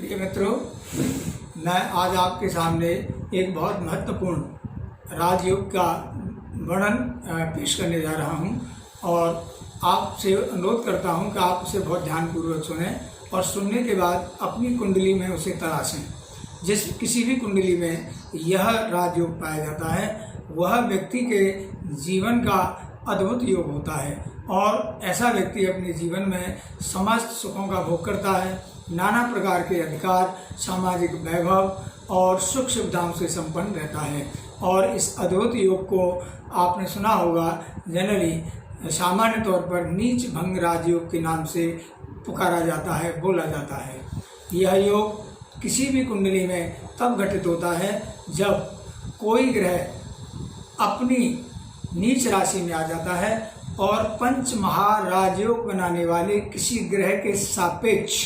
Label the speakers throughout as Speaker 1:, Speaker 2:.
Speaker 1: प्रिय मित्रों, मैं आज आपके सामने एक बहुत महत्वपूर्ण राजयोग का वर्णन पेश करने जा रहा हूं और आपसे अनुरोध करता हूं कि आप उसे बहुत ध्यानपूर्वक सुनें और सुनने के बाद अपनी कुंडली में उसे तलाशें। जिस किसी भी कुंडली में यह राजयोग पाया जाता है वह व्यक्ति के जीवन का अद्भुत योग होता है और ऐसा व्यक्ति अपने जीवन में समस्त सुखों का भोग करता है, नाना प्रकार के अधिकार, सामाजिक वैभव और सुख सुविधाओं से संपन्न रहता है। और इस अद्भुत योग को आपने सुना होगा, जनरली सामान्य तौर पर नीच भंग राजयोग के नाम से पुकारा जाता है, बोला जाता है। यह योग किसी भी कुंडली में तब घटित होता है जब कोई ग्रह अपनी नीच राशि में आ जाता है और पंच महाराजयोग बनाने वाले किसी ग्रह के सापेक्ष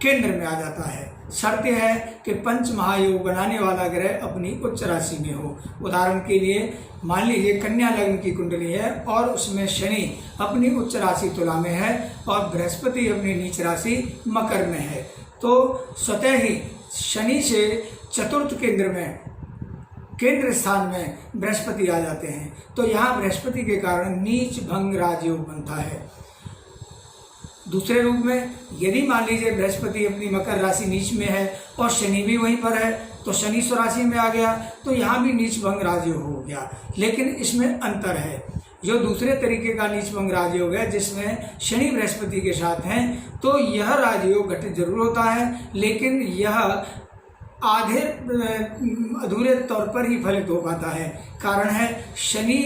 Speaker 1: केंद्र में आ जाता है। शर्त यह है कि पंच महायोग बनाने वाला ग्रह अपनी उच्च राशि में हो। उदाहरण के लिए मान लीजिए कन्या लग्न की कुंडली है और उसमें शनि अपनी उच्च राशि तुला में है और बृहस्पति अपनी नीच राशि मकर में है, तो स्वतः ही शनि से चतुर्थ केंद्र स्थान में बृहस्पति आ जाते हैं, तो यहाँ बृहस्पति के कारण नीच भंग राजयोग बनता है। दूसरे रूप में यदि मान लीजिए बृहस्पति अपनी मकर राशि नीच में है और शनि भी वहीं पर है, तो शनि स्वराशि में आ गया, तो यहाँ भी नीच भंग राजयोग हो गया। लेकिन इसमें अंतर है, जो दूसरे तरीके का नीच भंग राजयोग है जिसमें शनि बृहस्पति के साथ हैं, तो यह राजयोग घटित जरूर होता है, लेकिन यह आधे अधूरे तौर पर ही फलित हो पाता है। कारण है शनि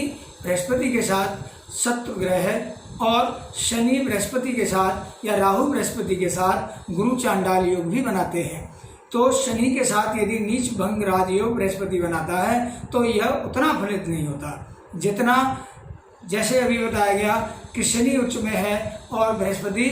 Speaker 1: बृहस्पति के साथ शत्रु ग्रह है और शनि बृहस्पति के साथ या राहु बृहस्पति के साथ गुरु चांडाल योग भी बनाते हैं। तो शनि के साथ यदि नीच भंग राजयोग बृहस्पति बनाता है तो यह उतना फलित नहीं होता जितना, जैसे अभी बताया गया कि शनि उच्च में है और बृहस्पति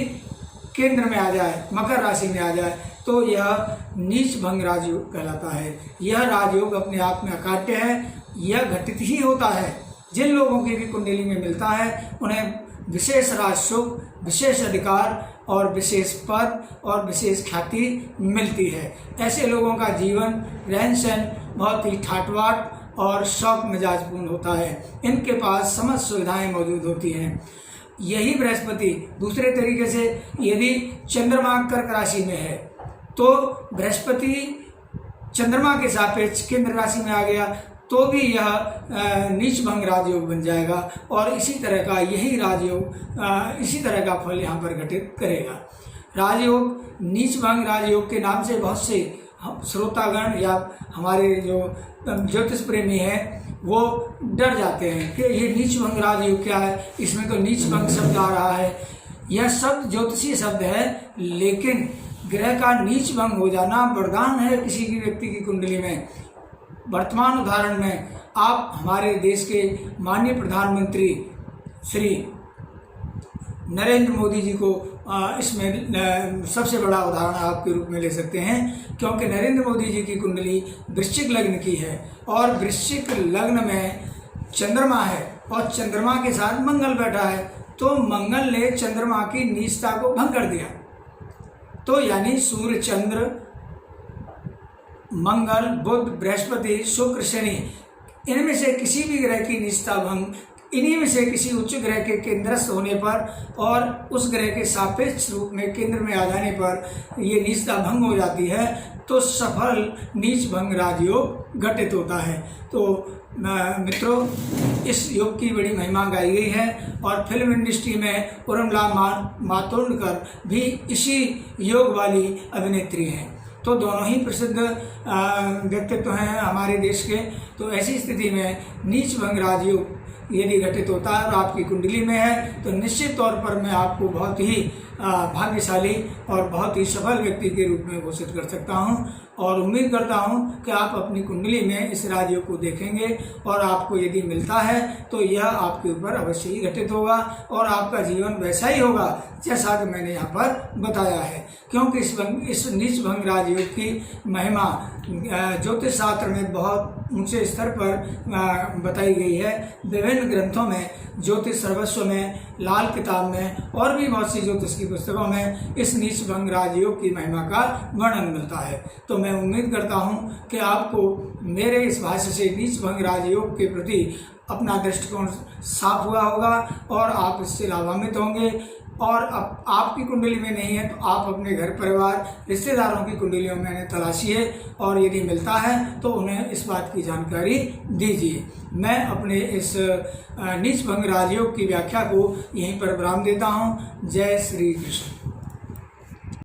Speaker 1: केंद्र में आ जाए, मकर राशि में आ जाए, तो यह नीच भंग राजयोग कहलाता है। यह राजयोग अपने आप में अकाट्य है, यह घटित ही होता है। जिन लोगों की भी कुंडली में मिलता है उन्हें विशेष राजसुख, विशेष अधिकार और विशेष पद और विशेष ख्याति मिलती है। ऐसे लोगों का जीवन रहन सहन बहुत ही ठाटबाट और शौक मिजाजपूर्ण होता है। इनके पास समस्त सुविधाएं मौजूद होती हैं। यही बृहस्पति दूसरे तरीके से यदि चंद्रमा कर्क राशि में है तो बृहस्पति चंद्रमा के सापेक्ष केंद्र राशि में आ गया तो भी यह नीच भंग राजयोग बन जाएगा और इसी तरह का यही राजयोग इसी तरह का फल यहाँ पर घटित करेगा। राजयोग नीच भंग राजयोग के नाम से बहुत से श्रोतागण या हमारे जो ज्योतिष प्रेमी हैं वो डर जाते हैं कि ये नीच भंग राजयोग क्या है, इसमें तो नीच भंग शब्द आ रहा है। यह शब्द ज्योतिषीय शब्द है, लेकिन ग्रह का नीच भंग हो जाना वरदान है किसी की व्यक्ति की कुंडली में। वर्तमान उदाहरण में आप हमारे देश के माननीय प्रधानमंत्री श्री नरेंद्र मोदी जी को इसमें सबसे बड़ा उदाहरण आपके रूप में ले सकते हैं, क्योंकि नरेंद्र मोदी जी की कुंडली वृश्चिक लग्न की है और वृश्चिक लग्न में चंद्रमा है और चंद्रमा के साथ मंगल बैठा है, तो मंगल ने चंद्रमा की नीचता को भंग कर दिया। तो यानी सूर्य, चंद्र, मंगल, बुध, बृहस्पति, शुक्र, शनि, इनमें से किसी भी ग्रह की नीचता भंग, इन्हीं में से किसी उच्च ग्रह के केंद्रस्थ होने पर और उस ग्रह के सापेक्ष रूप में केंद्र में आ जाने पर ये नीचता भंग हो जाती है, तो सफल नीच भंग राजयोग घटित होता है। तो मित्रों, इस योग की बड़ी महिमा गाई गई है और फिल्म इंडस्ट्री में उर्मिला मातोंडकर भी इसी योग वाली अभिनेत्री हैं, तो दोनों ही प्रसिद्ध व्यक्तित्व हैं हमारे देश के। तो ऐसी स्थिति में नीच भंग राजयोग यदि घटित होता है और आपकी कुंडली में है तो निश्चित तौर पर मैं आपको बहुत ही भाग्यशाली और बहुत ही सफल व्यक्ति के रूप में घोषित कर सकता हूं। और उम्मीद करता हूँ कि आप अपनी कुंडली में इस राजयोग को देखेंगे और आपको यदि मिलता है तो यह आपके ऊपर अवश्य ही घटित होगा और आपका जीवन वैसा ही होगा जैसा कि मैंने यहाँ पर बताया है। क्योंकि इस नीच भंग राजयोग की महिमा ज्योतिष शास्त्र में बहुत ऊंचे स्तर पर बताई गई है। विभिन्न ग्रंथों में, ज्योतिष सर्वस्व में, लाल किताब में और भी बहुत सी ज्योतिष की पुस्तकों में इस नीच भंग राजयोग की महिमा का वर्णन मिलता है। तो मैं उम्मीद करता हूँ कि आपको मेरे इस भाष्य से नीच भंग राजयोग के प्रति अपना दृष्टिकोण साफ हुआ होगा और आप इससे लाभान्वित होंगे। और अब आपकी कुंडली में नहीं है तो आप अपने घर परिवार रिश्तेदारों की कुंडलियों में तलाशिए और यदि मिलता है तो उन्हें इस बात की जानकारी दीजिए। मैं अपने इस नीच भंग राजयोग की व्याख्या को यहीं पर विराम देता हूँ। जय श्री कृष्ण।